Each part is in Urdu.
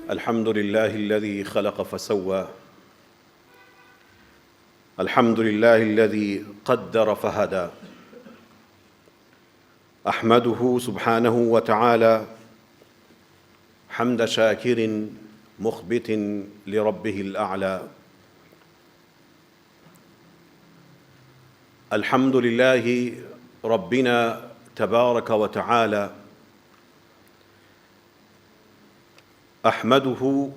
الحمد لله الذي خلق فسوى، الحمد لله الذي قدر فهدى، أحمده سبحانه وتعالى حمد شاكر مخبت لربه الأعلى. الحمد لله ربنا تبارك وتعالى، أحمده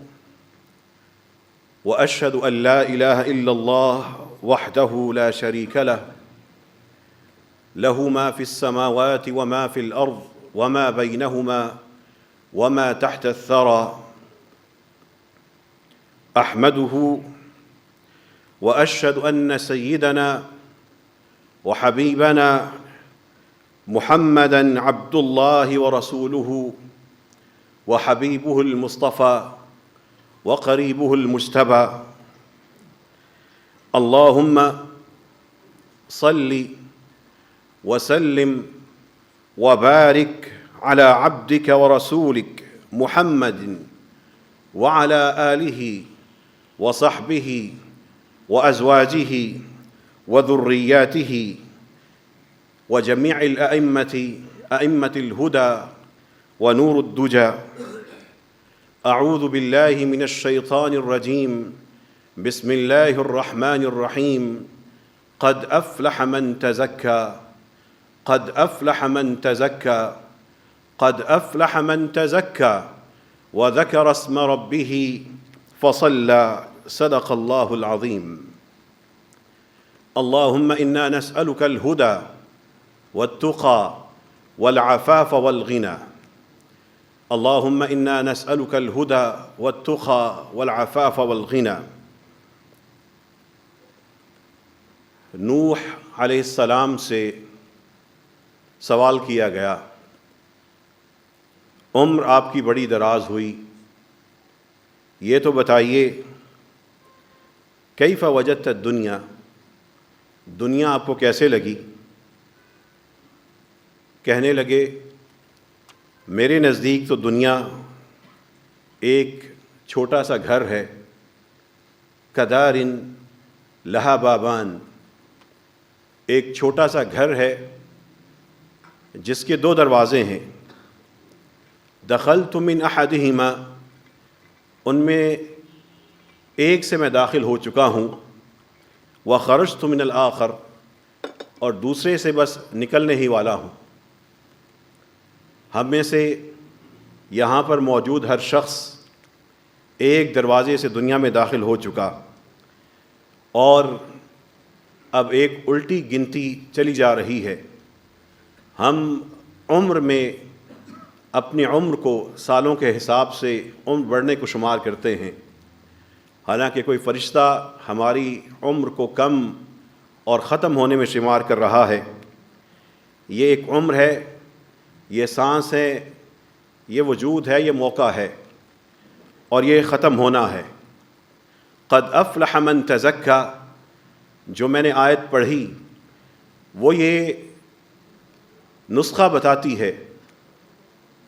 وأشهد أن لا إله إلا الله وحده لا شريك له، له ما في السماوات وما في الأرض وما بينهما وما تحت الثرى. أحمده وأشهد أن سيدنا وحبيبنا محمدًا عبد الله ورسوله وحبيبه المصطفى وقريبه المجتبى. اللهم صل وسلم وبارك على عبدك ورسولك محمد وعلى آله وصحبه وأزواجه وذرياته وجميع أئمة الهدى ونور الدجى. أعوذ بالله من الشيطان الرجيم. بسم الله الرحمن الرحيم. قد أفلح من تزكى، قد أفلح من تزكى، قد أفلح من تزكى وذكر اسم ربه فصلى. صدق الله العظيم. اللهم إنا نسألك الهدى والتقى والعفاف والغنى. اللهم إنا نسألك الهدى والتقى والعفاف والغنى. نوح علیہ السلام سے سوال کیا گیا، عمر آپ کی بڑی دراز ہوئی، یہ تو بتائیے کیف وجدت الدنیا، دنیا آپ کو کیسے لگی؟ کہنے لگے میرے نزدیک تو دنیا ایک چھوٹا سا گھر ہے، کدار لہا بابان، ایک چھوٹا سا گھر ہے جس کے دو دروازے ہیں. دخلت من احدہما، ان میں ایک سے میں داخل ہو چکا ہوں، وخرجت من الآخر، اور دوسرے سے بس نکلنے ہی والا ہوں. ہم میں سے یہاں پر موجود ہر شخص ایک دروازے سے دنیا میں داخل ہو چکا، اور اب ایک الٹی گنتی چلی جا رہی ہے. ہم عمر میں اپنی عمر کو سالوں کے حساب سے عمر بڑھنے کو شمار کرتے ہیں، حالانکہ کوئی فرشتہ ہماری عمر کو کم اور ختم ہونے میں شمار کر رہا ہے. یہ ایک عمر ہے، یہ سانس ہے، یہ وجود ہے، یہ موقع ہے، اور یہ ختم ہونا ہے. قد افلح من تزکا، جو میں نے آیت پڑھی وہ یہ نسخہ بتاتی ہے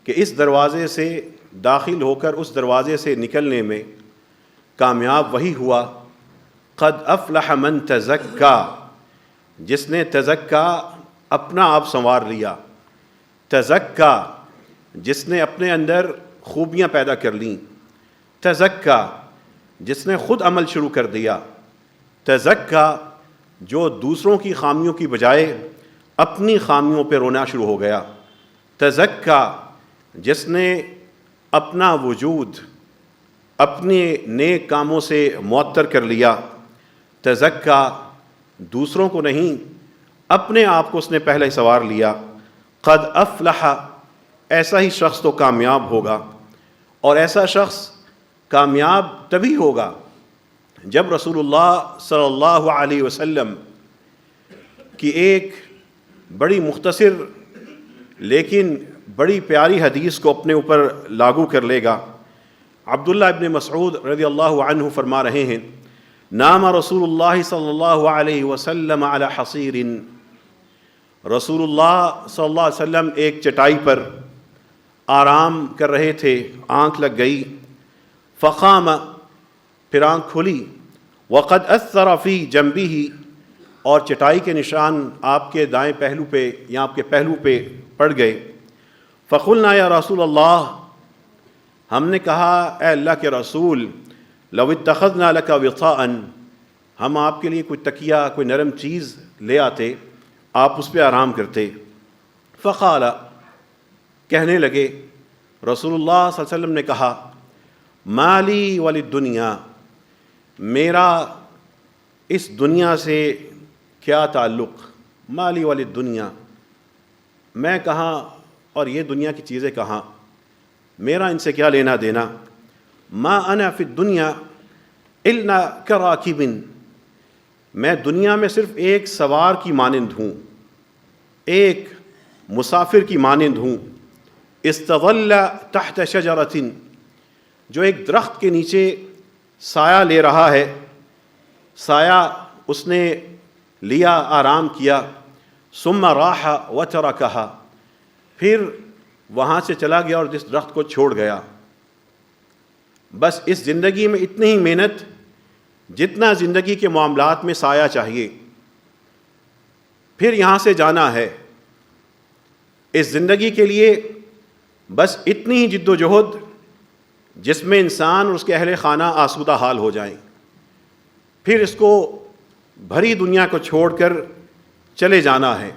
کہ اس دروازے سے داخل ہو کر اس دروازے سے نکلنے میں کامیاب وہی ہوا. قد افلح من تزکا، جس نے تزکا اپنا آپ سنوار لیا، تزکا جس نے اپنے اندر خوبیاں پیدا کر لیں، تزکا جس نے خود عمل شروع کر دیا، تزکا جو دوسروں کی خامیوں کی بجائے اپنی خامیوں پہ رونا شروع ہو گیا، تزکا جس نے اپنا وجود اپنے نیک کاموں سے معطر کر لیا، تزکا دوسروں کو نہیں اپنے آپ کو اس نے پہلے سنوار لیا. قد افلح، ایسا ہی شخص تو کامیاب ہوگا، اور ایسا شخص کامیاب تبھی ہوگا جب رسول اللہ صلی اللہ علیہ وسلم کی ایک بڑی مختصر لیکن بڑی پیاری حدیث کو اپنے اوپر لاگو کر لے گا. عبداللہ ابن مسعود رضی اللہ عنہ فرما رہے ہیں، نام رسول اللہ صلی اللہ علیہ وسلم علی حصیر، رسول اللہ صلی اللہ علیہ وسلم ایک چٹائی پر آرام کر رہے تھے، آنکھ لگ گئی. فقام، پھر آنکھ کھلی، وقد اثر فی جنبہ، اور چٹائی کے نشان آپ کے دائیں پہلو پہ یا آپ کے پہلو پہ پڑ گئے. فقلنا یا رسول اللہ، ہم نے کہا اے اللہ کے رسول، لو اتخذنا لک وطاء، ہم آپ کے لیے کوئی تکیہ، کوئی نرم چیز لے آتے، آپ اس پہ آرام کرتے. فقال، کہنے لگے رسول اللہ صلی اللہ علیہ وسلم نے کہا، مالی وللدنیا، میرا اس دنیا سے کیا تعلق، مالی وللدنیا، میں کہاں اور یہ دنیا کی چیزیں کہاں، میرا ان سے کیا لینا دینا. ما انا فی الدنیا الا کراکب، میں دنیا میں صرف ایک سوار کی مانند ہوں، ایک مسافر کی مانند ہوں. استظل تحت شجرۃ، جو ایک درخت کے نیچے سایہ لے رہا ہے، سایہ اس نے لیا، آرام کیا. ثم راح وترکھا، پھر وہاں سے چلا گیا اور جس درخت کو چھوڑ گیا. بس اس زندگی میں اتنی ہی محنت جتنا زندگی کے معاملات میں سایہ چاہیے، پھر یہاں سے جانا ہے. اس زندگی کے لیے بس اتنی ہی جد و جہد جس میں انسان اور اس کے اہل خانہ آسودہ حال ہو جائیں، پھر اس کو بھری دنیا کو چھوڑ کر چلے جانا ہے.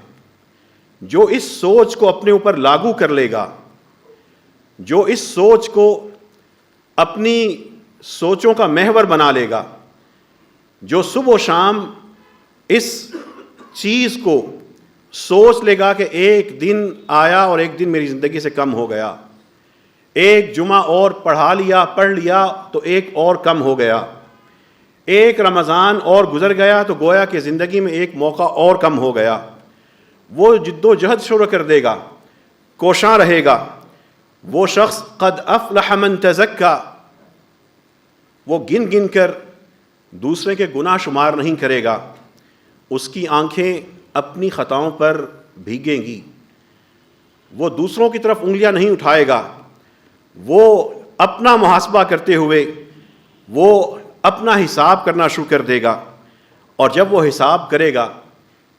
جو اس سوچ کو اپنے اوپر لاگو کر لے گا، جو اس سوچ کو اپنی سوچوں کا محور بنا لے گا، جو صبح و شام اس چیز کو سوچ لے گا کہ ایک دن آیا اور ایک دن میری زندگی سے کم ہو گیا، ایک جمعہ اور پڑھ لیا تو ایک اور کم ہو گیا، ایک رمضان اور گزر گیا تو گویا کہ زندگی میں ایک موقع اور کم ہو گیا، وہ جد و جہد شروع کر دے گا، کوشاں رہے گا. وہ شخص قد افلح من تزکا، وہ گن گن کر دوسرے کے گناہ شمار نہیں کرے گا، اس کی آنکھیں اپنی خطاؤں پر بھیگیں گی، وہ دوسروں کی طرف انگلیاں نہیں اٹھائے گا، وہ اپنا محاسبہ کرتے ہوئے وہ اپنا حساب کرنا شروع کر دے گا. اور جب وہ حساب کرے گا،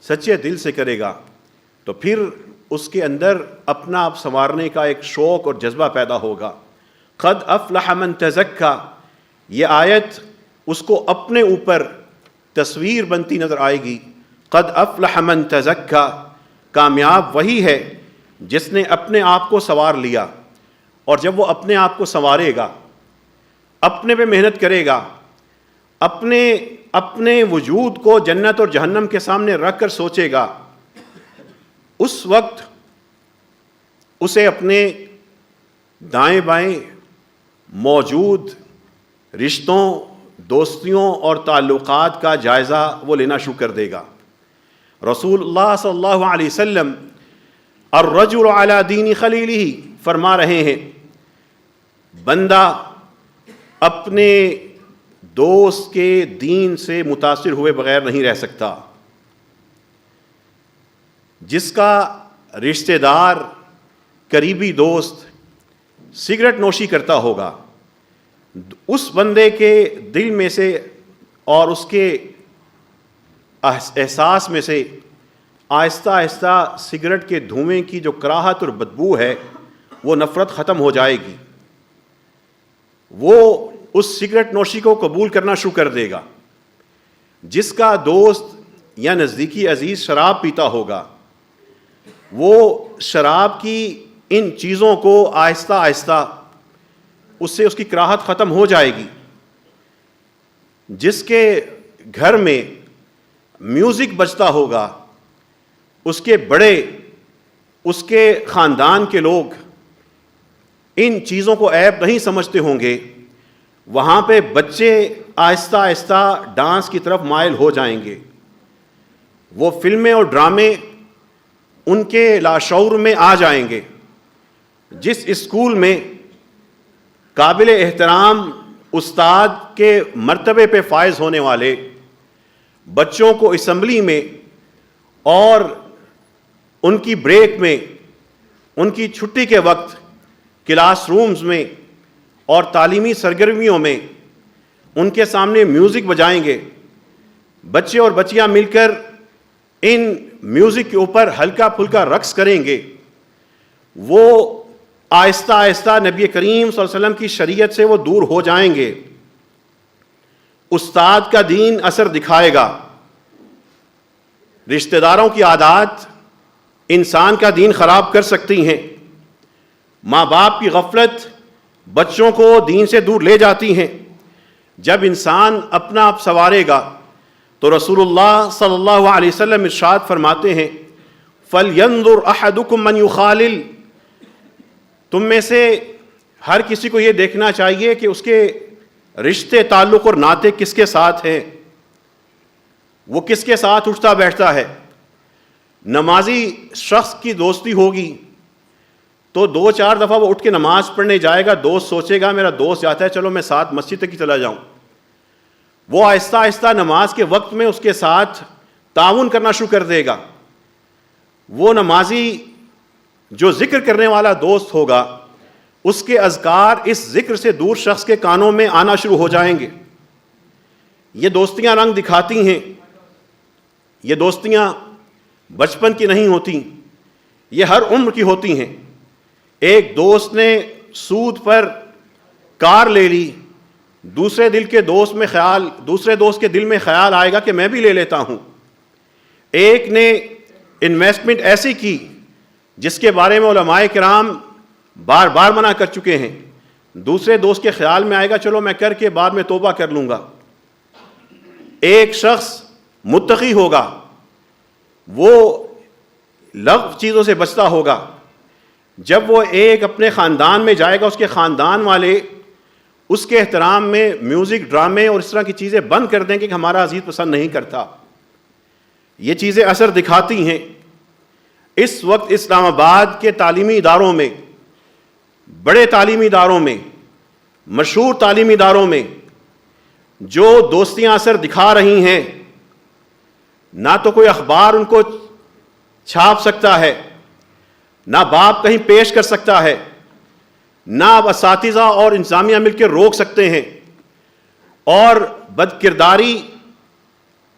سچے دل سے کرے گا، تو پھر اس کے اندر اپنا آپ سنوارنے کا ایک شوق اور جذبہ پیدا ہوگا. قد افلح من تزکا، یہ آیت اس کو اپنے اوپر تصویر بنتی نظر آئے گی. قد افلح من تزکا، کامیاب وہی ہے جس نے اپنے آپ کو سنوار لیا. اور جب وہ اپنے آپ کو سنوارے گا، اپنے پہ محنت کرے گا، اپنے وجود کو جنت اور جہنم کے سامنے رکھ کر سوچے گا، اس وقت اسے اپنے دائیں بائیں موجود رشتوں، دوستیوں اور تعلقات کا جائزہ وہ لینا شروع کر دے گا. رسول اللہ صلی اللہ علیہ وسلم الرجل علی دین خلیلہ فرما رہے ہیں، بندہ اپنے دوست کے دین سے متاثر ہوئے بغیر نہیں رہ سکتا. جس کا رشتہ دار، قریبی دوست سگریٹ نوشی کرتا ہوگا، اس بندے کے دل میں سے اور اس کے احساس میں سے آہستہ آہستہ سگریٹ کے دھوئیں کی جو کراہت اور بدبو ہے وہ نفرت ختم ہو جائے گی. وہ اس سگریٹ نوشی کو قبول کرنا شروع کر دے گا. جس کا دوست یا نزدیکی عزیز شراب پیتا ہوگا، وہ شراب کی ان چیزوں کو آہستہ آہستہ اس سے اس کی کراہت ختم ہو جائے گی. جس کے گھر میں میوزک بجتا ہوگا، اس کے بڑے، اس کے خاندان کے لوگ ان چیزوں کو عیب نہیں سمجھتے ہوں گے، وہاں پہ بچے آہستہ آہستہ ڈانس کی طرف مائل ہو جائیں گے. وہ فلمیں اور ڈرامے ان کے لاشعور میں آ جائیں گے. جس اسکول میں قابل احترام استاد کے مرتبے پہ فائز ہونے والے بچوں کو اسمبلی میں اور ان کی بریک میں، ان کی چھٹی کے وقت کلاس رومز میں اور تعلیمی سرگرمیوں میں ان کے سامنے میوزک بجائیں گے، بچے اور بچیاں مل کر ان میوزک کے اوپر ہلکا پھلکا رقص کریں گے، وہ آہستہ آہستہ نبی کریم صلی اللہ علیہ وسلم کی شریعت سے وہ دور ہو جائیں گے۔ استاد کا دین اثر دکھائے گا، رشتہ داروں کی عادات انسان کا دین خراب کر سکتی ہیں، ماں باپ کی غفلت بچوں کو دین سے دور لے جاتی ہیں۔ جب انسان اپنا آپ سنوارے گا تو رسول اللہ صلی اللہ علیہ وسلم ارشاد فرماتے ہیں فَلْيَنْظُرْ أَحَدُكُمْ مَنْ يُخَالِلْ، تم میں سے ہر کسی کو یہ دیکھنا چاہیے کہ اس کے رشتے تعلق اور ناطے کس کے ساتھ ہیں، وہ کس کے ساتھ اٹھتا بیٹھتا ہے۔ نمازی شخص کی دوستی ہوگی تو 2-4 دفعہ وہ اٹھ کے نماز پڑھنے جائے گا، دوست سوچے گا میرا دوست جاتا ہے چلو میں ساتھ مسجد تک ہی چلا جاؤں، وہ آہستہ آہستہ نماز کے وقت میں اس کے ساتھ تعاون کرنا شروع کر دے گا۔ وہ نمازی جو ذکر کرنے والا دوست ہوگا اس کے اذکار اس ذکر سے دور شخص کے کانوں میں آنا شروع ہو جائیں گے۔ یہ دوستیاں رنگ دکھاتی ہیں، یہ دوستیاں بچپن کی نہیں ہوتی، یہ ہر عمر کی ہوتی ہیں۔ ایک دوست نے سود پر کار لے لی، دوسرے دوست کے دل میں خیال آئے گا کہ میں بھی لے لیتا ہوں۔ ایک نے انویسٹمنٹ ایسی کی جس کے بارے میں علماء کرام بار بار منع کر چکے ہیں، دوسرے دوست کے خیال میں آئے گا چلو میں کر کے بعد میں توبہ کر لوں گا۔ ایک شخص متقی ہوگا، وہ لغو چیزوں سے بچتا ہوگا، جب وہ ایک اپنے خاندان میں جائے گا اس کے خاندان والے اس کے احترام میں میوزک، ڈرامے اور اس طرح کی چیزیں بند کر دیں گے کہ ہمارا عزیز پسند نہیں کرتا۔ یہ چیزیں اثر دکھاتی ہیں۔ اس وقت اسلام آباد کے تعلیمی اداروں میں، بڑے تعلیمی اداروں میں، مشہور تعلیمی اداروں میں جو دوستیاں اثر دکھا رہی ہیں، نہ تو کوئی اخبار ان کو چھاپ سکتا ہے، نہ باپ کہیں پیش کر سکتا ہے، نہ اب اساتذہ اور انتظامیہ مل کے روک سکتے ہیں، اور بد کرداری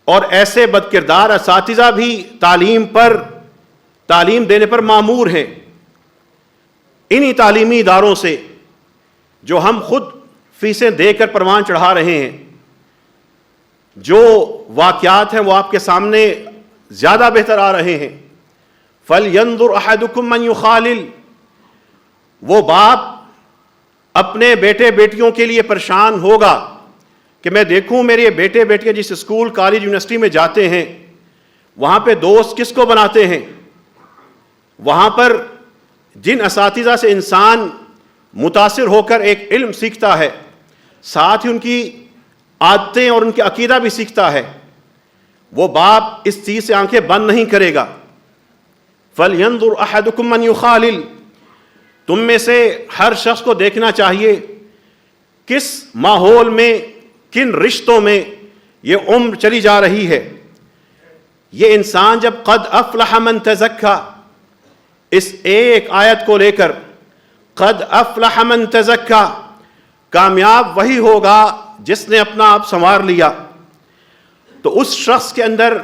اور ایسے بد کردار اساتذہ بھی تعلیم دینے پر مامور ہیں۔ انہی تعلیمی اداروں سے جو ہم خود فیسیں دے کر پروان چڑھا رہے ہیں، جو واقعات ہیں وہ آپ کے سامنے زیادہ بہتر آ رہے ہیں۔ فَلْيَنْظُرْ أَحَدُكُمْ مَنْ يُخَالِلْ، وہ باپ اپنے بیٹے بیٹیوں کے لیے پریشان ہوگا کہ میں دیکھوں میرے بیٹے بیٹیاں جس اسکول، کالج، یونیورسٹی میں جاتے ہیں وہاں پہ دوست کس کو بناتے ہیں، وہاں پر جن اساتذہ سے انسان متاثر ہو کر ایک علم سیکھتا ہے، ساتھ ہی ان کی عادتیں اور ان کے عقیدہ بھی سیکھتا ہے، وہ باپ اس چیز سے آنکھیں بند نہیں کرے گا۔ فَلْيَنْظُرْ أَحَدُكُمْ مَنْ يُخَالِلْ، تم میں سے ہر شخص کو دیکھنا چاہیے کس ماحول میں، کن رشتوں میں یہ عمر چلی جا رہی ہے۔ یہ انسان جب قد افلح من تزکا، اس ایک آیت کو لے کر قد افلح من تزکا، کامیاب وہی ہوگا جس نے اپنا آپ سنوار لیا، تو اس شخص کے اندر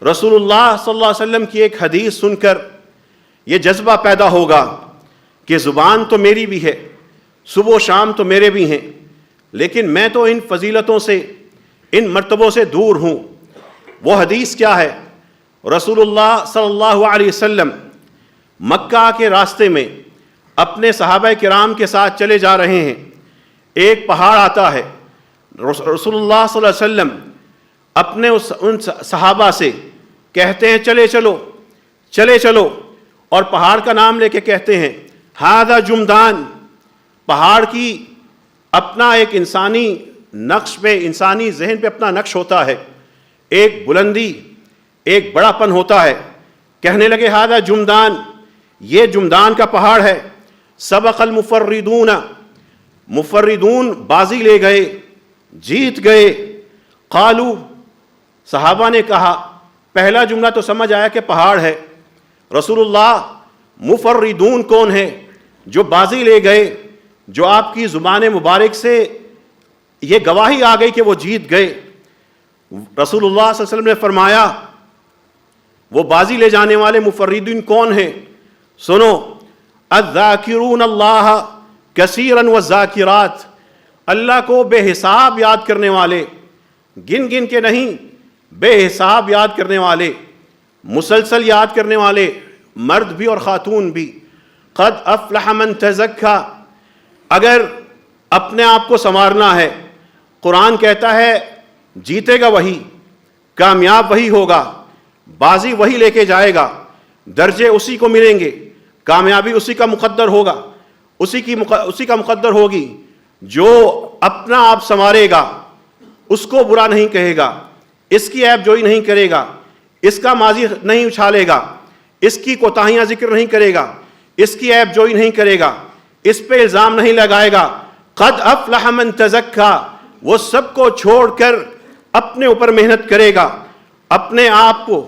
رسول اللہ صلی اللہ علیہ وسلم کی ایک حدیث سن کر یہ جذبہ پیدا ہوگا کہ زبان تو میری بھی ہے، صبح و شام تو میرے بھی ہیں، لیکن میں تو ان فضیلتوں سے، ان مرتبوں سے دور ہوں۔ وہ حدیث کیا ہے؟ رسول اللہ صلی اللہ علیہ وسلم مکہ کے راستے میں اپنے صحابہ کرام کے ساتھ چلے جا رہے ہیں، ایک پہاڑ آتا ہے، رسول اللہ صلی اللہ علیہ وسلم اپنے ان صحابہ سے کہتے ہیں چلے چلو، اور پہاڑ کا نام لے کے کہتے ہیں ہذا جمدان، پہاڑ کی اپنا ایک انسانی نقش پہ، انسانی ذہن پہ اپنا نقش ہوتا ہے، ایک بلندی، ایک بڑا پن ہوتا ہے۔ کہنے لگے ہذا جمدان، یہ جمدان کا پہاڑ ہے۔ سبق المفردون، مفردون بازی لے گئے، جیت گئے۔ قالو، صحابہ نے کہا، پہلا جملہ تو سمجھ آیا کہ پہاڑ ہے، رسول اللہ مفردون کون ہے جو بازی لے گئے؟ جو آپ کی زبان مبارک سے یہ گواہی آ گئی کہ وہ جیت گئے. رسول اللہ صلی اللہ علیہ وسلم نے فرمایا وہ بازی لے جانے والے مفردین کون ہیں؟ سنو، الذاکرون اللہ کثیرا والذاکرات، اللہ کو بے حساب یاد کرنے والے، گن گن کے نہیں، بے حساب یاد کرنے والے، مسلسل یاد کرنے والے، مرد بھی اور خاتون بھی. قد افلح من تزکا، اگر اپنے آپ کو سنوارنا ہے، قرآن کہتا ہے جیتے گا وہی، کامیاب وہی ہوگا، بازی وہی لے کے جائے گا، درجے اسی کو ملیں گے، کامیابی اسی کا مقدر ہوگا، اسی کا مقدر ہوگی. جو اپنا آپ سنوارے گا اس کو برا نہیں کہے گا، اس کی عیب جوئی نہیں کرے گا، اس کا ماضی نہیں اچھالے گا، اس کی کوتاہیاں ذکر نہیں کرے گا، اس کی عیب جوئی نہیں کرے گا، اس پہ الزام نہیں لگائے گا. قد افلح من تزکا، وہ سب کو چھوڑ کر اپنے اوپر محنت کرے گا، اپنے آپ کو،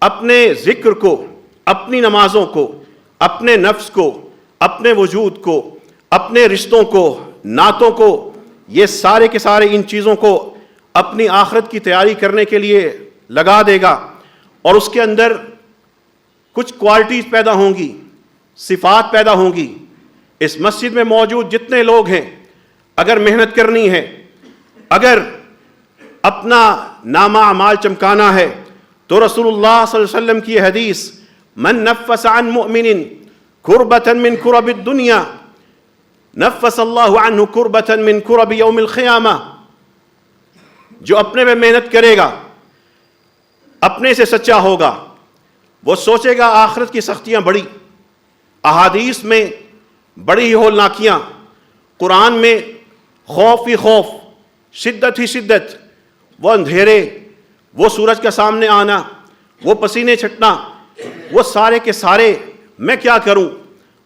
اپنے ذکر کو، اپنی نمازوں کو، اپنے نفس کو، اپنے وجود کو، اپنے رشتوں کو، نعتوں کو، یہ سارے کے سارے ان چیزوں کو اپنی آخرت کی تیاری کرنے کے لیے لگا دے گا. اور اس کے اندر کچھ کوالٹیز پیدا ہوں گی، صفات پیدا ہوں گی. اس مسجد میں موجود جتنے لوگ ہیں، اگر محنت کرنی ہے، اگر اپنا نامہ اعمال چمکانا ہے، تو رسول اللہ صلی اللہ علیہ وسلم کی حدیث من نفس عن مؤمن کربة من کرب الدنیا نفس اللہ عنہ کربة من کرب یوم القیامہ، جو اپنے میں محنت کرے گا، اپنے سے سچا ہوگا، وہ سوچے گا آخرت کی سختیاں بڑی، احادیث میں بڑی ہی ہولناکیاں، قرآن میں خوف ہی خوف، شدت ہی شدت، وہ اندھیرے، وہ سورج کا سامنے آنا، وہ پسینے چھٹنا، وہ سارے کے سارے میں کیا کروں؟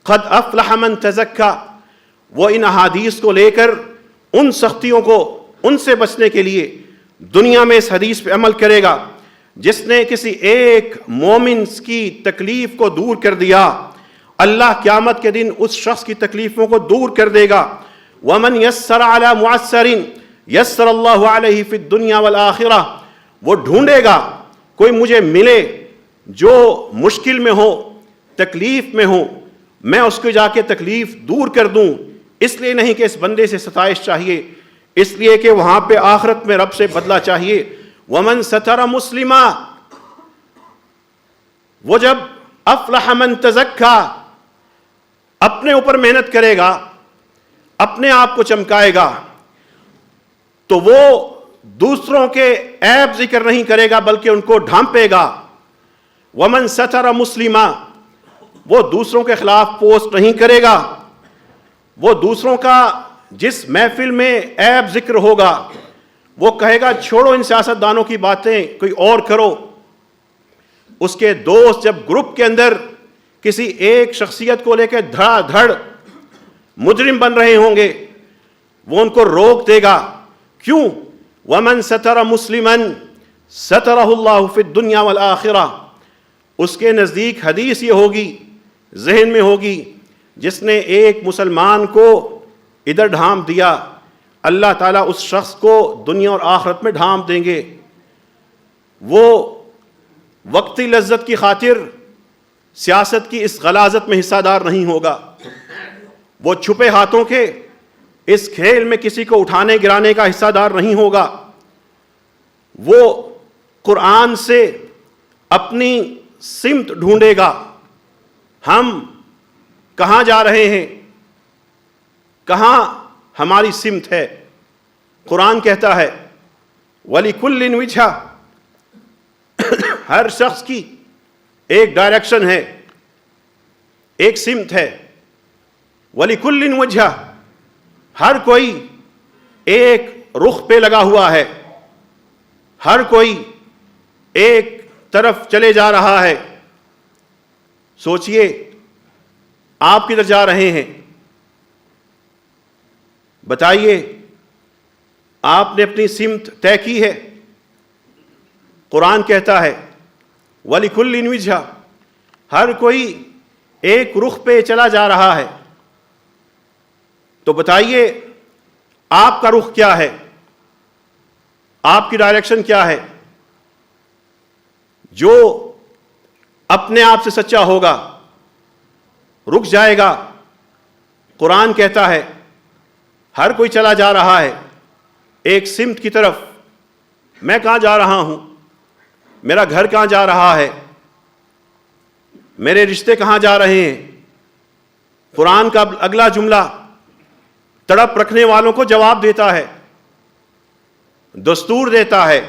قد افلح من تزکا، وہ ان احادیث کو لے کر ان سختیوں کو، ان سے بچنے کے لیے دنیا میں اس حدیث پہ عمل کرے گا. جس نے کسی ایک مومن کی تکلیف کو دور کر دیا، اللہ قیامت کے دن اس شخص کی تکلیفوں کو دور کر دے گا. ومن یسر علی معسر یسر اللہ علیہ فی الدنیا والآخرہ، وہ ڈھونڈے گا کوئی مجھے ملے جو مشکل میں ہو، تکلیف میں ہو، میں اس کو جا کے تکلیف دور کر دوں. اس لیے نہیں کہ اس بندے سے ستائش چاہیے، اس لیے کہ وہاں پہ آخرت میں رب سے بدلہ چاہیے. ومن ستر مسلما، وہ جب افلح من تزکا اپنے اوپر محنت کرے گا، اپنے آپ کو چمکائے گا، تو وہ دوسروں کے عیب ذکر نہیں کرے گا بلکہ ان کو ڈھانپے گا. ومن ستر مسلما، وہ دوسروں کے خلاف پوسٹ نہیں کرے گا، وہ دوسروں کا جس محفل میں عیب ذکر ہوگا وہ کہے گا چھوڑو ان سیاستدانوں کی باتیں، کوئی اور کرو. اس کے دوست جب گروپ کے اندر کسی ایک شخصیت کو لے کے دھڑا دھڑ مجرم بن رہے ہوں گے، وہ ان کو روک دے گا. کیوں؟ وَمَن سَتَرَ مُسْلِمًا سَتَرَهُ اللَّهُ فِي الدُّنْيَا وَالْآخِرَةِ. اس کے نزدیک حدیث یہ ہوگی، ذہن میں ہوگی، جس نے ایک مسلمان کو ادھر ڈھانپ دیا، اللہ تعالیٰ اس شخص کو دنیا اور آخرت میں ڈھانپ دیں گے. وہ وقتی لذت کی خاطر سیاست کی اس غلاظت میں حصہ دار نہیں ہوگا، وہ چھپے ہاتھوں کے اس کھیل میں کسی کو اٹھانے گرانے کا حصہ دار نہیں ہوگا. وہ قرآن سے اپنی سمت ڈھونڈے گا، ہم کہاں جا رہے ہیں، کہاں ہماری سمت ہے. قرآن کہتا ہے وَلِكُلٍّ وِجْهَةٌ، ہر شخص کی ایک ڈائریکشن ہے، ایک سمت ہے. وَلِكُلٍّ وَجْهَةٌ، ہر کوئی ایک رخ پہ لگا ہوا ہے، ہر کوئی ایک طرف چلے جا رہا ہے. سوچئے آپ کدھر جا رہے ہیں؟ بتائیے، آپ نے اپنی سمت طے کی ہے؟ قرآن کہتا ہے وَلِكُلٍّ وِجْهَةٌ، ہر کوئی ایک رخ پہ چلا جا رہا ہے. تو بتائیے آپ کا رخ کیا ہے، آپ کی ڈائریکشن کیا ہے؟ جو اپنے آپ سے سچا ہوگا رک جائے گا۔ قرآن کہتا ہے ہر کوئی چلا جا رہا ہے ایک سمت کی طرف، میں کہاں جا رہا ہوں، میرا گھر کہاں جا رہا ہے، میرے رشتے کہاں جا رہے ہیں۔ قرآن کا اگلا جملہ تڑپ رکھنے والوں کو جواب دیتا ہے، دستور دیتا ہے،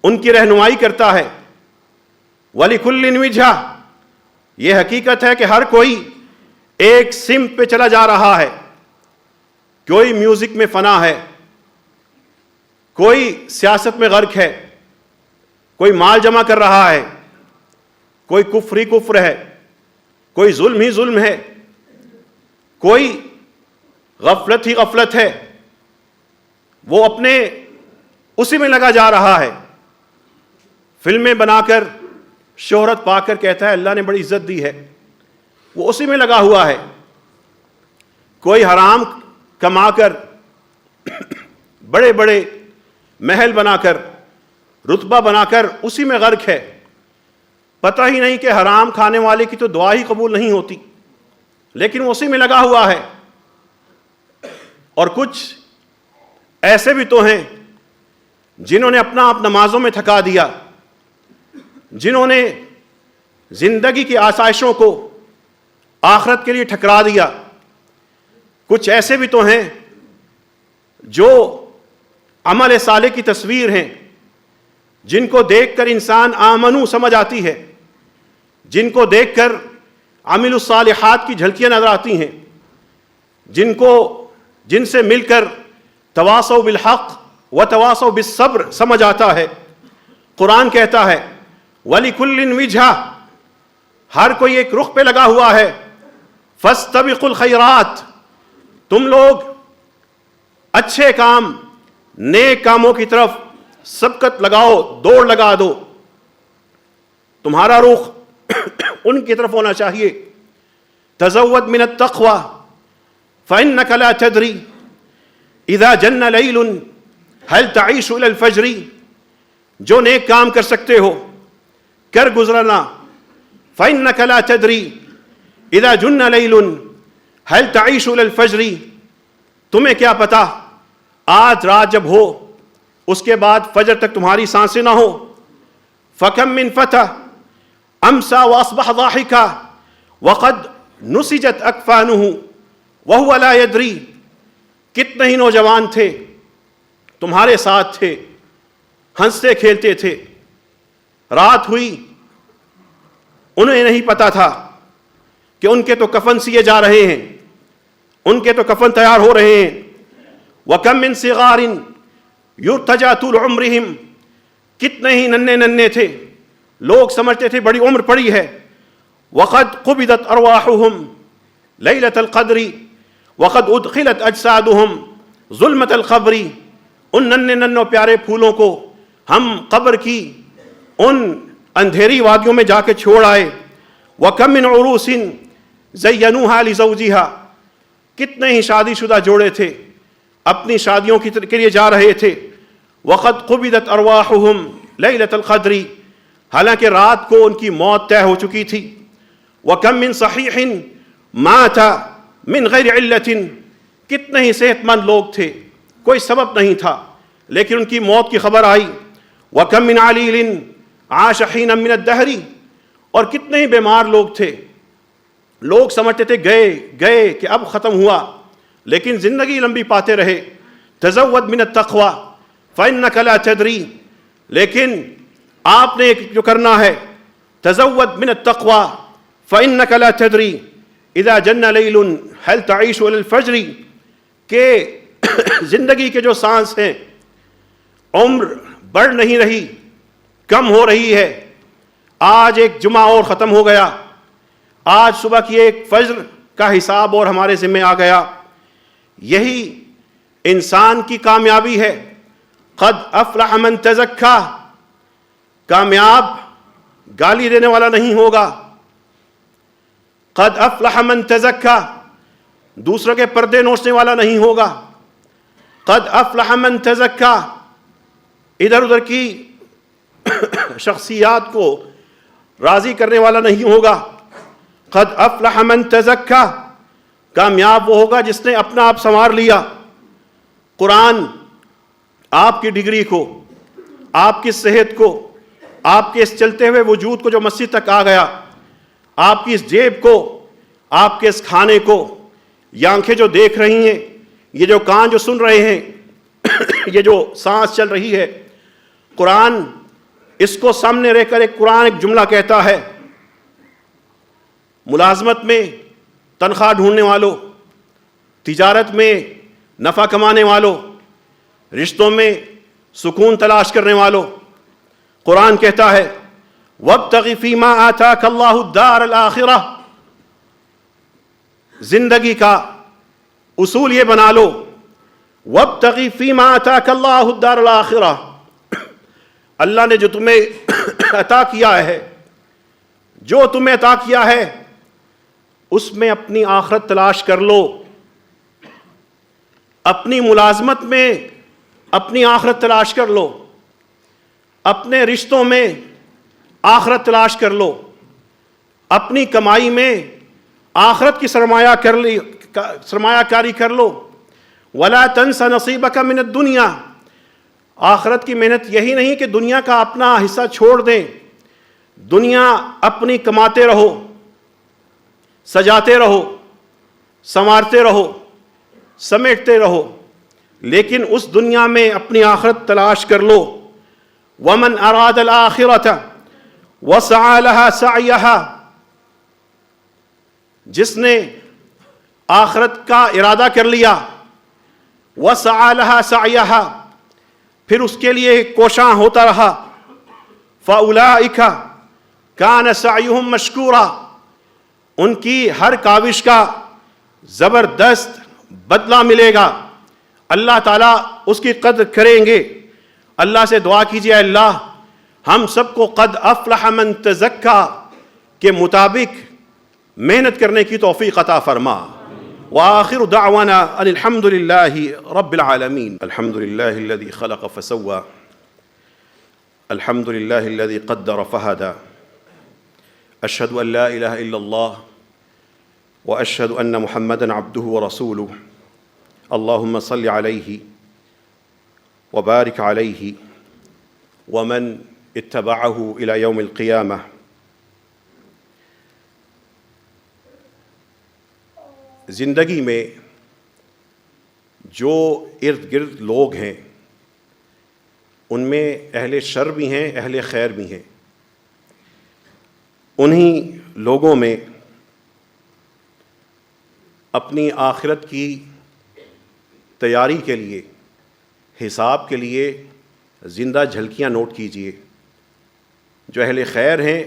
ان کی رہنمائی کرتا ہے۔ وَلِكُلٍّ وِجْهَةٌ، یہ حقیقت ہے کہ ہر کوئی ایک سمت پہ چلا جا رہا ہے۔ کوئی میوزک میں فنا ہے، کوئی سیاست میں غرق ہے، کوئی مال جمع کر رہا ہے، کوئی کفر ہی کفر ہے، کوئی ظلم ہی ظلم ہے، کوئی غفلت ہی غفلت ہے، وہ اپنے اسی میں لگا جا رہا ہے۔ فلمیں بنا کر شہرت پا کر کہتا ہے اللہ نے بڑی عزت دی ہے، وہ اسی میں لگا ہوا ہے۔ کوئی حرام کما کر بڑے بڑے محل بنا کر رتبہ بنا کر اسی میں غرق ہے، پتہ ہی نہیں کہ حرام کھانے والے کی تو دعا ہی قبول نہیں ہوتی، لیکن وہ اسی میں لگا ہوا ہے۔ اور کچھ ایسے بھی تو ہیں جنہوں نے اپنا آپ نمازوں میں تھکا دیا، جنہوں نے زندگی کی آسائشوں کو آخرت کے لیے ٹھکرا دیا۔ کچھ ایسے بھی تو ہیں جو عمل صالح کی تصویر ہیں، جن کو دیکھ کر انسان آمنو سمجھ آتی ہے، جن کو دیکھ کر عمل الصالحات کی جھلکیاں نظر آتی ہیں، جن سے مل کر تواصوا بالحق وتواصوا بالصبر سمجھ آتا ہے۔ قرآن کہتا ہے وَلِكُلٍّ وِجْهَةٌ، ہر کوئی ایک رخ پہ لگا ہوا ہے۔ فَاسْتَبِقُوا الْخَيْرَاتِ، تم لوگ اچھے کام نیک کاموں کی طرف سبقت لگاؤ، دوڑ لگا دو۔ تمہارا رخ ان کی طرف ہونا چاہیے۔ تزود من التقوى فإنك لا تدري إذا جن ليل هل تعيش إلى الفجر، جو نیک کام کر سکتے ہو کر گزرنا۔ فإنك لا تدري إذا جن ليل هل تعيش إلى الفجر، تمہیں کیا پتا آج رات جب ہو اس کے بعد فجر تک تمہاری سانسیں نہ ہو۔ فَكَمْ مِنْ فَتَى أَمْسَى وَأَصْبَحَ ضَاحِكًا وَقَدْ نُسِجَتْ أَكْفَانُهُ وَهُوَ لَا يَدْرِي، کتنے ہی نوجوان تھے تمہارے ساتھ تھے، ہنستے کھیلتے تھے، رات ہوئی انہیں نہیں پتا تھا کہ ان کے تو کفن سیے جا رہے ہیں، ان کے تو کفن تیار ہو رہے ہیں۔ وَكَمْ مِنْ صِغَارٍ يُرْتَجَى طُولُ عُمْرِهِمْ، کتنے ہی ننھے ننھے تھے، لوگ سمجھتے تھے بڑی عمر پڑی ہے۔ وَقَدْ قُبِضَتْ أَرْوَاحُهُمْ لَيْلَةَ الْقَدْرِ وَقَدْ أُدْخِلَتْ أَجْسَادُهُمْ ظُلْمَةَ الْقَبْرِ، ان ننھے ننھے پیارے پھولوں کو ہم قبر کی ان اندھیری وادیوں میں جا کے چھوڑ آئے۔ وَكَمْ مِنْ عُرُوسٍ زَيَّنُوهَا لِزَوْجِهَا، کتنے ہی شادی شدہ جوڑے تھے اپنی شادیوں کے لیے جا رہے تھے۔ وَقَدْ قُبِضَتْ أَرْوَاحُهُمْ لَيْلَةَ الْقَدْرِ، حالانکہ رات کو ان کی موت طے ہو چکی تھی۔ وَكَمْ مِنْ صَحِيحٍ مَاتَ مِنْ غَيْرِ عِلَّةٍ، کتنے ہی صحت مند لوگ تھے، کوئی سبب نہیں تھا لیکن ان کی موت کی خبر آئی۔ وَكَمْ مِنْ عَلِيلٍ عَاشَ حِينًا مِنَ الدَّهْرِ، اور کتنے ہی بیمار لوگ تھے، لوگ سمجھتے تھے گئے کہ اب ختم ہوا، لیکن زندگی لمبی پاتے رہے۔ تزود من التقوى فإنك لا تدري، لیکن آپ نے جو کرنا ہے تزود من التقوى فإنك لا تدري إذا جن ليل هل تعيش إلى الفجر، کہ زندگی کے جو سانس ہیں عمر بڑھ نہیں رہی، کم ہو رہی ہے۔ آج ایک جمعہ اور ختم ہو گیا، آج صبح کی ایک فجر کا حساب اور ہمارے ذمہ آ گیا۔ یہی انسان کی کامیابی ہے۔ قد افلح من تزکا، کامیاب گالی دینے والا نہیں ہوگا۔ قد افلح من تزکا، دوسروں کے پردے نوچنے والا نہیں ہوگا. قد افلح من تزکا، ادھر ادھر کی شخصیات کو راضی کرنے والا نہیں ہوگا. قد افلح من تزکا، کامیاب وہ ہوگا جس نے اپنا آپ سنوار لیا. قرآن آپ کی ڈگری کو، آپ کی صحت کو، آپ کے اس چلتے ہوئے وجود کو جو مسجد تک آ گیا، آپ کی اس جیب کو، آپ کے اس کھانے کو، یہ آنکھیں جو دیکھ رہی ہیں، یہ جو کان جو سن رہے ہیں، یہ جو سانس چل رہی ہے، قرآن اس کو سامنے رہ کر قرآن ایک جملہ کہتا ہے. ملازمت میں تنخواہ ڈھونڈنے والوں، تجارت میں نفع کمانے والوں، رشتوں میں سکون تلاش کرنے والوں، قرآن کہتا ہے وَابْتَغِ فِي مَا آتَاكَ اللَّهُ الدَّارَ الْآخِرَةَ. زندگی کا اصول یہ بنا لو، وَابْتَغِ فِي مَا آتَاكَ اللَّهُ الدَّارَ الْآخِرَةَ. اللہ نے جو تمہیں عطا کیا ہے، جو تمہیں عطا کیا ہے، اس میں اپنی آخرت تلاش کر لو. اپنی ملازمت میں اپنی آخرت تلاش کر لو، اپنے رشتوں میں آخرت تلاش کر لو، اپنی کمائی میں آخرت کی سرمایہ کاری کر لو. وَلَا تَنْسَ نَصِيبَكَ مِنَ الدُّنْيَا. آخرت کی محنت یہی نہیں کہ دنیا کا اپنا حصہ چھوڑ دیں. دنیا اپنی کماتے رہو، سجاتے رہو، سنوارتے رہو، سمیٹتے رہو، لیکن اس دنیا میں اپنی آخرت تلاش کر لو. وَمَنْ أَرَادَ الْآخِرَةَ وَسَعَى لَهَا سَعْيَهَا. جس نے آخرت کا ارادہ کر لیا، وَسَعَى لَهَا سَعْيَهَا، پھر اس کے لیے کوشاں ہوتا رہا، فَأُولَئِكَ كَانَ سَعْيُهُمْ مَشْكُورًا. ان کی ہر کاوش کا زبردست بدلہ ملے گا. اللہ تعالیٰ اس کی قدر کریں گے. اللہ سے دعا کیجیے اللہ ہم سب کو قد افلح من تزکا کے مطابق محنت کرنے کی توفیق عطا فرما. وآخر دعوانا ان الحمد للہ رب العالمین. الحمد للہ الذی خلق فسوى، الحمد للہ الذی قدر فہدى، اشہد ان لا الہ الا اللہ واشہد ان محمدا عبدہ ورسولہ. اللہم صل علیہ وبارک علیہ ومن اتبعہ الی یوم القیامہ. زندگی میں جو ارد گرد لوگ ہیں ان میں اہل شر بھی ہیں، اہل خیر بھی ہیں. انہی لوگوں میں اپنی آخرت کی تیاری کے لیے، حساب کے لیے زندہ جھلکیاں نوٹ کیجئے. جو اہل خیر ہیں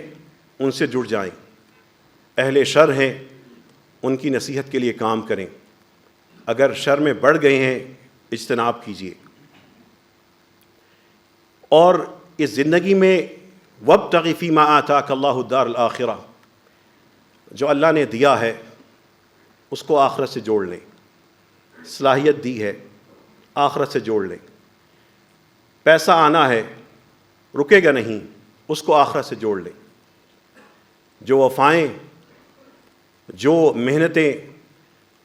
ان سے جڑ جائیں، اہل شر ہیں ان کی نصیحت کے لیے کام کریں. اگر شر میں بڑھ گئے ہیں اجتناب کیجئے. اور اس زندگی میں وَابْتَغِ فِي مَا آتَاكَ اللَّهُ الدَّارَ الْآخِرَةَ، جو اللہ نے دیا ہے اس کو آخرت سے جوڑ لیں. صلاحیت دی ہے، آخرت سے جوڑ لیں. پیسہ آنا ہے، رکے گا نہیں، اس کو آخرت سے جوڑ لیں. جو وفائیں، جو محنتیں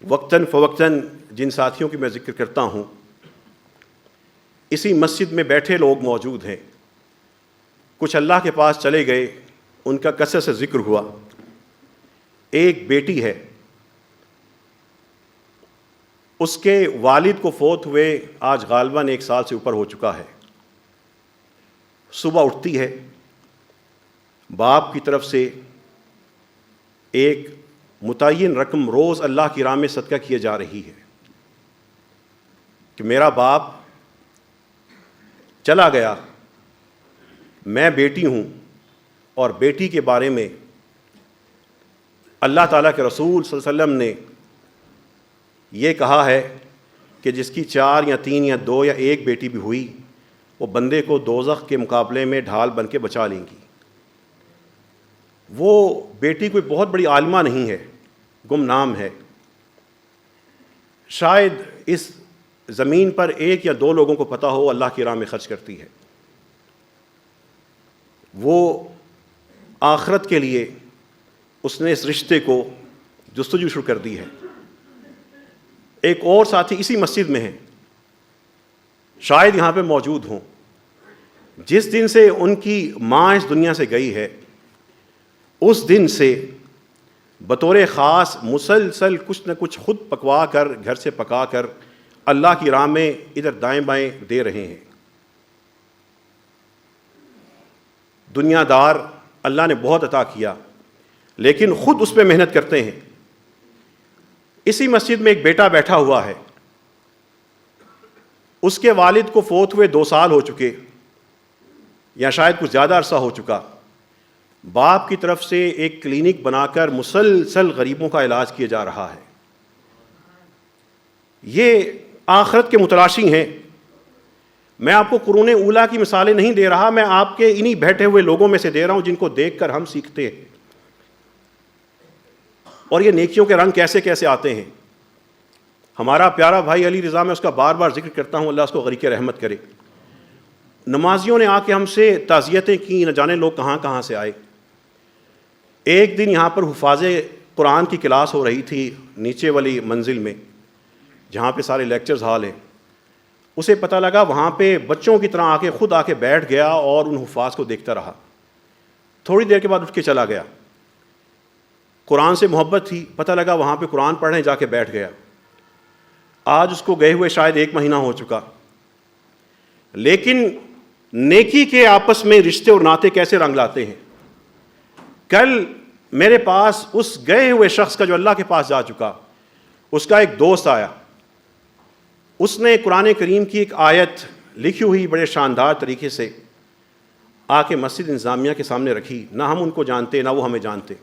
وقتاً فوقتاً جن ساتھیوں کی میں ذکر کرتا ہوں، اسی مسجد میں بیٹھے لوگ موجود ہیں. کچھ اللہ کے پاس چلے گئے، ان کا کثرت سے ذکر ہوا. ایک بیٹی ہے، اس کے والد کو فوت ہوئے آج غالباً 1 سال سے اوپر ہو چکا ہے. صبح اٹھتی ہے، باپ کی طرف سے ایک متعین رقم روز اللہ کی راہ میں صدقہ کیے جا رہی ہے کہ میرا باپ چلا گیا، میں بیٹی ہوں، اور بیٹی کے بارے میں اللہ تعالیٰ کے رسول صلی اللہ علیہ وسلم نے یہ کہا ہے کہ جس کی 4 یا 3 یا 2 یا 1 بیٹی بھی ہوئی، وہ بندے کو دوزخ کے مقابلے میں ڈھال بن کے بچا لیں گی. وہ بیٹی کوئی بہت بڑی عالمہ نہیں ہے، گمنام ہے، شاید اس زمین پر ایک یا دو لوگوں کو پتہ ہو اللہ کی راہ میں خرچ کرتی ہے. وہ آخرت کے لیے اس نے اس رشتے کو جستجو شروع کر دی ہے. ایک اور ساتھی اسی مسجد میں ہیں, شاید یہاں پہ موجود ہوں. جس دن سے ان کی ماں اس دنیا سے گئی ہے اس دن سے بطور خاص مسلسل کچھ نہ کچھ خود پکوا کر, گھر سے پکا کر اللہ کی راہ میں ادھر دائیں بائیں دے رہے ہیں. دنیا دار اللہ نے بہت عطا کیا لیکن خود اس پہ محنت کرتے ہیں. اسی مسجد میں ایک بیٹا بیٹھا ہوا ہے, اس کے والد کو فوت ہوئے 2 سال ہو چکے یا شاید کچھ زیادہ عرصہ ہو چکا. باپ کی طرف سے ایک کلینک بنا کر مسلسل غریبوں کا علاج کیا جا رہا ہے. یہ آخرت کے متلاشی ہیں. میں آپ کو قرون اولیٰ کی مثالیں نہیں دے رہا, میں آپ کے انہی بیٹھے ہوئے لوگوں میں سے دے رہا ہوں جن کو دیکھ کر ہم سیکھتے ہیں. اور یہ نیکیوں کے رنگ کیسے کیسے آتے ہیں. ہمارا پیارا بھائی علی رضا, میں اس کا بار بار ذکر کرتا ہوں, اللہ اس کو غریق رحمت کرے. نمازیوں نے آ کے ہم سے تعزیتیں کی, نہ جانے لوگ کہاں کہاں سے آئے. ایک دن یہاں پر حفاظ قرآن کی کلاس ہو رہی تھی نیچے والی منزل میں جہاں پہ سارے لیکچرز ہال ہیں. اسے پتہ لگا وہاں پہ بچوں کی طرح آ کے خود آ کے بیٹھ گیا اور ان حفاظ کو دیکھتا رہا. تھوڑی دیر کے بعد اٹھ کے چلا گیا. قرآن سے محبت تھی, پتہ لگا وہاں پہ قرآن پڑھنے جا کے بیٹھ گیا. آج اس کو گئے ہوئے شاید 1 مہینہ ہو چکا. لیکن نیکی کے آپس میں رشتے اور ناطے کیسے رنگ لاتے ہیں. کل میرے پاس اس گئے ہوئے شخص کا جو اللہ کے پاس جا چکا, اس کا ایک دوست آیا. اس نے قرآن کریم کی ایک آیت لکھی ہوئی بڑے شاندار طریقے سے آ کے مسجد انتظامیہ کے سامنے رکھی. نہ ہم ان کو جانتے نہ وہ ہمیں جانتے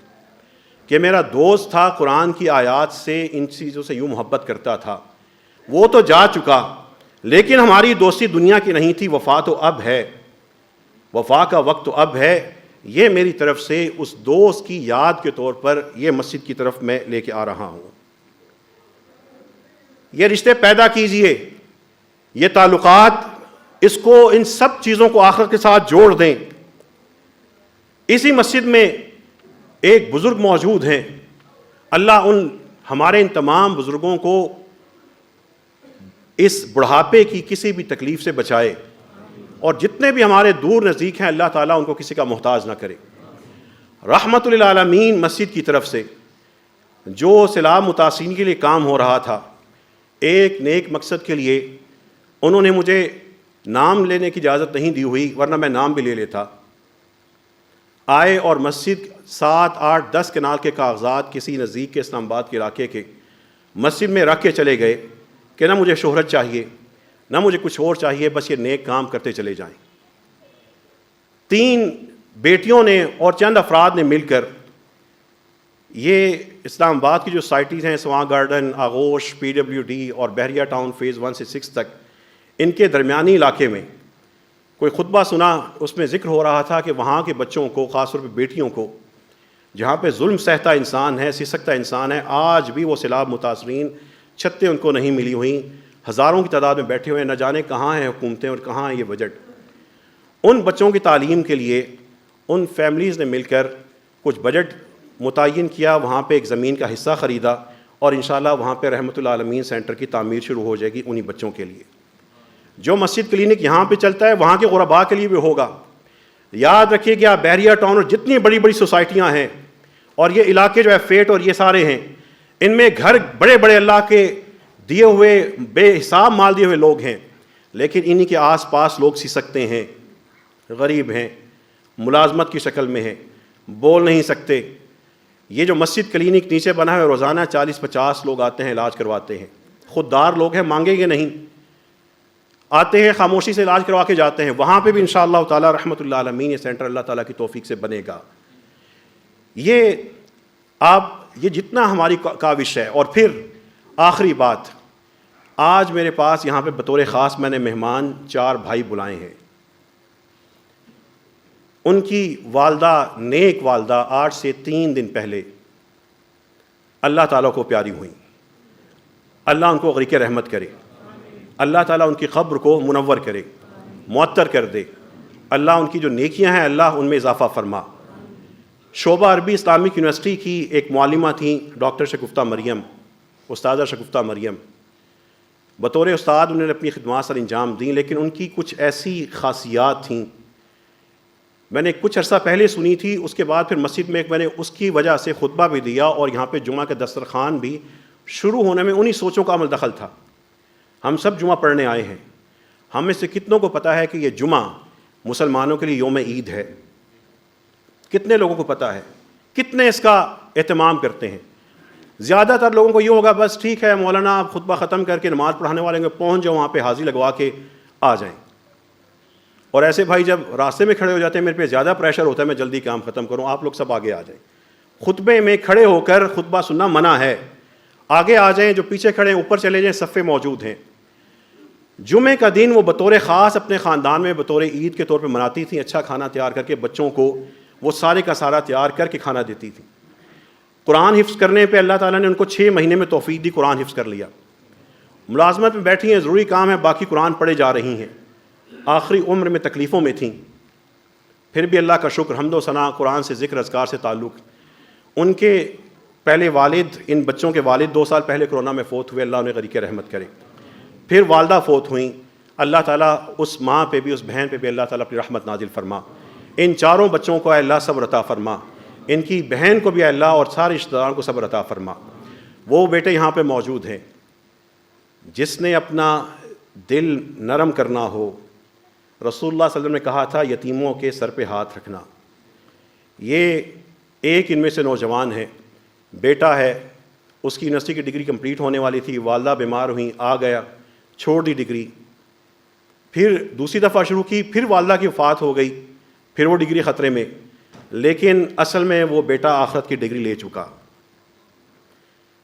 کہ میرا دوست تھا, قرآن کی آیات سے ان چیزوں سے یوں محبت کرتا تھا. وہ تو جا چکا لیکن ہماری دوستی دنیا کی نہیں تھی, وفا تو اب ہے, وفا کا وقت تو اب ہے. یہ میری طرف سے اس دوست کی یاد کے طور پر یہ مسجد کی طرف میں لے کے آ رہا ہوں. یہ رشتے پیدا کیجئے, یہ تعلقات, اس کو, ان سب چیزوں کو آخرت کے ساتھ جوڑ دیں. اسی مسجد میں ایک بزرگ موجود ہیں, اللہ ہمارے ان تمام بزرگوں کو اس بڑھاپے کی کسی بھی تکلیف سے بچائے, اور جتنے بھی ہمارے دور نزدیک ہیں اللہ تعالیٰ ان کو کسی کا محتاج نہ کرے. رحمت للعالمین مسجد کی طرف سے جو سیلاب متاثرین کے لیے کام ہو رہا تھا, ایک نیک مقصد کے لیے, انہوں نے مجھے نام لینے کی اجازت نہیں دی ہوئی ورنہ میں نام بھی لے لیتا. آئے اور مسجد 7, 8, 10 کنال کے کاغذات کسی نزدیک کے اسلام آباد کے علاقے کے مسجد میں رکھ کے چلے گئے کہ نہ مجھے شہرت چاہیے نہ مجھے کچھ اور چاہیے, بس یہ نیک کام کرتے چلے جائیں. 3 بیٹیوں نے اور چند افراد نے مل کر یہ اسلام آباد کی جو سائٹیز ہیں, سواں گارڈن, آغوش, PWD اور بحریہ ٹاؤن فیز 1 سے 6 تک, ان کے درمیانی علاقے میں کوئی خطبہ سنا. اس میں ذکر ہو رہا تھا کہ وہاں کے بچوں کو, خاص طور پہ بیٹیوں کو, جہاں پہ ظلم سہتا انسان ہے, سسکتا انسان ہے, آج بھی وہ سیلاب متاثرین, چھتیں ان کو نہیں ملی ہوئیں, ہزاروں کی تعداد میں بیٹھے ہوئے ہیں, نہ جانے کہاں ہیں حکومتیں اور کہاں ہیں یہ بجٹ. ان بچوں کی تعلیم کے لیے ان فیملیز نے مل کر کچھ بجٹ متعین کیا, وہاں پہ ایک زمین کا حصہ خریدا اور انشاءاللہ وہاں پہ رحمت العالمین سینٹر کی تعمیر شروع ہو جائے گی انہی بچوں کے لیے. جو مسجد کلینک یہاں پہ چلتا ہے وہاں کے غرباء کے لیے بھی ہوگا. یاد رکھیے کہ آپ بحریہ ٹاؤن اور جتنی بڑی بڑی سوسائٹیاں ہیں اور یہ علاقے جو ہے فیٹ اور یہ سارے ہیں, ان میں گھر بڑے بڑے اللہ کے دیے ہوئے بے حساب مال دیے ہوئے لوگ ہیں, لیکن انہی کے آس پاس لوگ سی سکتے ہیں, غریب ہیں, ملازمت کی شکل میں ہیں, بول نہیں سکتے. یہ جو مسجد کلینک نیچے بنا ہے روزانہ 40-50 لوگ آتے ہیں, علاج کرواتے ہیں. خوددار لوگ ہیں, مانگیں گے نہیں, آتے ہیں خاموشی سے علاج کروا کے جاتے ہیں. وہاں پہ بھی انشاءاللہ تعالی رحمت اللہ عالمین یہ سینٹر اللہ تعالیٰ کی توفیق سے بنے گا. یہ جتنا ہماری کاوش ہے. اور پھر آخری بات, آج میرے پاس یہاں پہ بطور خاص میں نے مہمان 4 بھائی بلائے ہیں. ان کی والدہ, نیک والدہ, آج سے 3 دن پہلے اللہ تعالیٰ کو پیاری ہوئیں. اللہ ان کو غریق رحمت کرے، اللہ تعالیٰ ان کی قبر کو منور کرے، معطر کر دے، اللہ ان کی جو نیکیاں ہیں اللہ ان میں اضافہ فرما۔ شعبہ عربی اسلامک یونیورسٹی کی ایک معلمہ تھیں ڈاکٹر شگفتہ مریم، استاذہ شگفتہ مریم۔ بطور استاد انہوں نے اپنی خدمات سر انجام دیں، لیکن ان کی کچھ ایسی خاصیات تھیں، میں نے کچھ عرصہ پہلے سنی تھی، اس کے بعد پھر مسجد میں میں نے اس کی وجہ سے خطبہ بھی دیا، اور یہاں پہ جمعہ کا دسترخوان بھی شروع ہونے میں انہی سوچوں کا عمل دخل تھا۔ ہم سب جمعہ پڑھنے آئے ہیں، ہم میں سے کتنوں کو پتہ ہے کہ یہ جمعہ مسلمانوں کے لیے یوم عید ہے؟ کتنے لوگوں کو پتہ ہے؟ کتنے اس کا اہتمام کرتے ہیں؟ زیادہ تر لوگوں کو یہ ہوگا بس ٹھیک ہے مولانا آپ خطبہ ختم کر کے نماز پڑھانے والے کو پہنچ جاؤ، وہاں پہ حاضری لگوا کے آ جائیں۔ اور ایسے بھائی جب راستے میں کھڑے ہو جاتے ہیں میرے پہ زیادہ پریشر ہوتا ہے میں جلدی کام ختم کروں، آپ لوگ سب آگے آ جائیں۔ خطبے میں کھڑے ہو کر خطبہ سننا منع ہے، آگے آ جائیں، جو پیچھے کھڑے ہیں اوپر چلے جائیں، صفے موجود ہیں۔ جمعے کا دن وہ بطور خاص اپنے خاندان میں بطور عید کے طور پہ مناتی تھیں، اچھا کھانا تیار کر کے بچوں کو وہ سارے کا سارا تیار کر کے کھانا دیتی تھیں۔ قرآن حفظ کرنے پہ اللہ تعالیٰ نے ان کو 6 مہینے میں توفیق دی، قرآن حفظ کر لیا۔ ملازمت میں بیٹھی ہیں، ضروری کام ہے، باقی قرآن پڑھے جا رہی ہیں، آخری عمر میں تکلیفوں میں تھیں، پھر بھی اللہ کا شکر، حمد و ثنا، قرآن سے ذکر اذکار سے تعلق۔ ان کے پہلے والد، ان بچوں کے والد 2 سال پہلے کرونا میں فوت ہوئے، اللہ انہیں غریق رحمت کرے۔ پھر والدہ فوت ہوئیں، اللہ تعالیٰ اس ماں پہ بھی، اس بہن پہ بھی اللہ تعالیٰ اپنی رحمت نازل فرما۔ ان چاروں بچوں کو اے اللہ صبر عطا فرما، ان کی بہن کو بھی اے اللہ اور سارے رشتہ داروں کو صبر عطا فرما۔ وہ بیٹے یہاں پہ موجود ہیں، جس نے اپنا دل نرم کرنا ہو، رسول اللہ صلی اللہ علیہ وسلم نے کہا تھا یتیموں کے سر پہ ہاتھ رکھنا۔ یہ ایک ان میں سے نوجوان ہے، بیٹا ہے، اس کی یونیورسٹی کی ڈگری کمپلیٹ ہونے والی تھی، والدہ بیمار ہوئیں، آ گیا، چھوڑ دی ڈگری، پھر دوسری دفعہ شروع کی، پھر والدہ کی وفات ہو گئی، پھر وہ ڈگری خطرے میں، لیکن اصل میں وہ بیٹا آخرت کی ڈگری لے چکا۔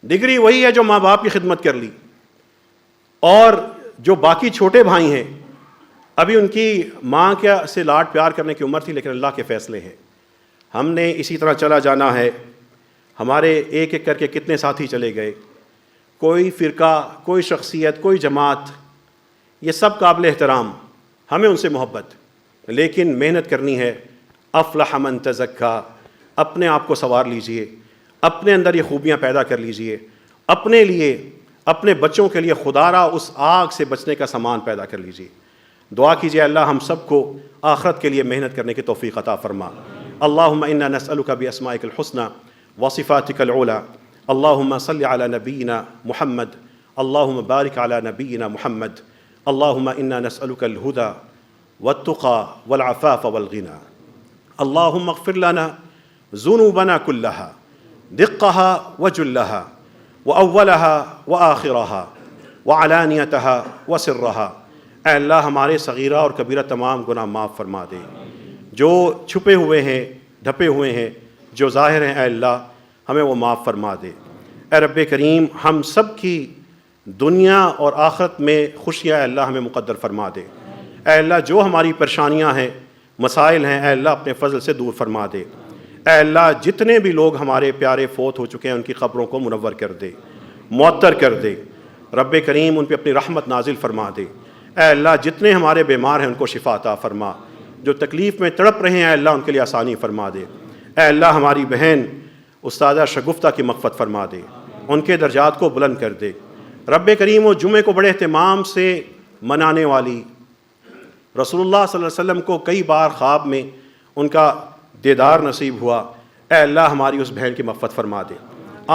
ڈگری وہی ہے جو ماں باپ کی خدمت کر لی، اور جو باقی چھوٹے بھائی ہیں ابھی ان کی ماں کیا سے لاڈ پیار کرنے کی عمر تھی، لیکن اللہ کے فیصلے ہیں، ہم نے اسی طرح چلا جانا ہے۔ ہمارے ایک ایک کر کے کتنے ساتھی چلے گئے، کوئی فرقہ، کوئی شخصیت، کوئی جماعت، یہ سب قابل احترام، ہمیں ان سے محبت، لیکن محنت کرنی ہے۔ افلح من تزکا، اپنے آپ کو سنوار لیجئے، اپنے اندر یہ خوبیاں پیدا کر لیجئے، اپنے لیے، اپنے بچوں کے لیے خدا را اس آگ سے بچنے کا سامان پیدا کر لیجئے۔ دعا کیجئے اللہ ہم سب کو آخرت کے لیے محنت کرنے کی توفیق عطا فرما۔ اللہم انا نسألک باسمائک الحسنى وصفاتک العلی، اللہم صلی علی نبینا محمد، اللہم بارک علی نبینا محمد، اللہم انا نسألک الہدى والتقى والعفاف والغنى، اللہم اغفر لنا ذنوبنا كلها دقها وجلها وأولها وآخرها وعلانيتها وسرها۔ اے اللہ ہمارے صغیرہ اور کبیرہ تمام گناہ معاف فرما دے، جو چھپے ہوئے ہیں، ڈھپے ہوئے ہیں، جو ظاہر ہیں، اے اللہ ہمیں وہ معاف فرما دے۔ اے رب کریم ہم سب کی دنیا اور آخرت میں خوشیاں اے اللہ ہمیں مقدر فرما دے۔ اے اللہ جو ہماری پریشانیاں ہیں، مسائل ہیں، اے اللہ اپنے فضل سے دور فرما دے۔ اے اللہ جتنے بھی لوگ ہمارے پیارے فوت ہو چکے ہیں ان کی قبروں کو منور کر دے، معطر کر دے، رب کریم ان پہ اپنی رحمت نازل فرما دے۔ اے اللہ جتنے ہمارے بیمار ہیں ان کو شفا عطا فرما، جو تکلیف میں تڑپ رہے ہیں اے اللہ ان کے لیے آسانی فرما دے۔ اے اللہ ہماری بہن استاذہ شگفتہ کی مغفرت فرما دے، ان کے درجات کو بلند کر دے۔ رب کریم وہ جمعے کو بڑے اہتمام سے منانے والی، رسول اللہ صلی اللہ علیہ وسلم کو کئی بار خواب میں ان کا دیدار نصیب ہوا، اے اللہ ہماری اس بہن کی مغفرت فرما دے۔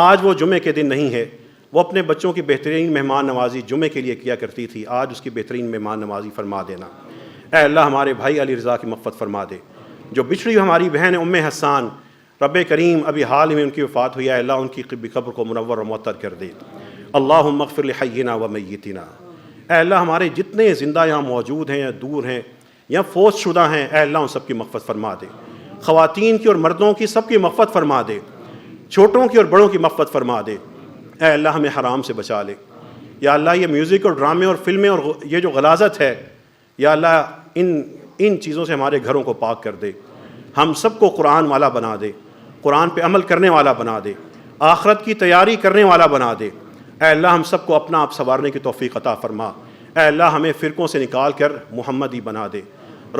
آج وہ جمعے کے دن نہیں ہے، وہ اپنے بچوں کی بہترین مہمان نوازی جمعے کے لیے کیا کرتی تھی، آج اس کی بہترین مہمان نوازی فرما دینا۔ اے اللہ ہمارے بھائی علی رضا کی مغفرت فرما دے۔ جو بچھڑی ہوئی ہماری بہن ام حسان، رب کریم ابھی حال ہی میں ان کی وفات ہوئی ہے، اے اللہ ان کی قبر کو منور و معطر کر دے۔ اللہم اغفر لحینا و میتنا، اے اللہ ہمارے جتنے زندہ یہاں موجود ہیں یا دور ہیں یا فوت شدہ ہیں، اے اللہ ان سب کی مغفرت فرما دے۔ خواتین کی اور مردوں کی سب کی مغفرت فرما دے، چھوٹوں کی اور بڑوں کی مغفرت فرما دے۔ اے اللہ ہمیں حرام سے بچا لے۔ یا اللہ یہ میوزک اور ڈرامے اور فلمیں اور یہ جو غلاظت ہے، یا اللہ ان چیزوں سے ہمارے گھروں کو پاک کر دے۔ ہم سب کو قرآن والا بنا دے، قرآن پہ عمل کرنے والا بنا دے، آخرت کی تیاری کرنے والا بنا دے۔ اے اللہ ہم سب کو اپنا آپ سنوارنے کی توفیق عطا فرما۔ اے اللہ ہمیں فرقوں سے نکال کر محمدی بنا دے،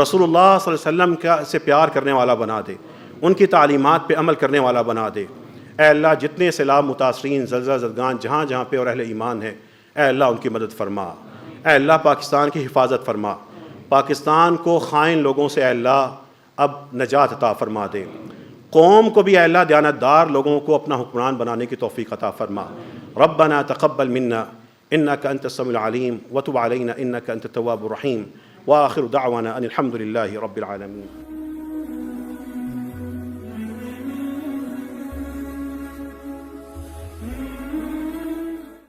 رسول اللہ صلی اللہ علیہ وسلم سے پیار کرنے والا بنا دے، ان کی تعلیمات پہ عمل کرنے والا بنا دے۔ اے اللہ جتنے سیلاب متاثرین زلزلہ زدگان جہاں جہاں پہ اور اہل ایمان ہیں، اے اللہ ان کی مدد فرما۔ اے اللہ پاکستان کی حفاظت فرما، پاکستان کو خائن لوگوں سے اے اللہ اب نجات عطا فرما دے، قوم کو بھی اے اللہ دیانتدار لوگوں کو اپنا حکمران بنانے کی توفیق عطا فرما۔ ربنا تقبل منا انك انت السميع العليم وتب علينا انك انت التواب الرحيم، واخر دعوانا ان الحمد لله رب العالمين۔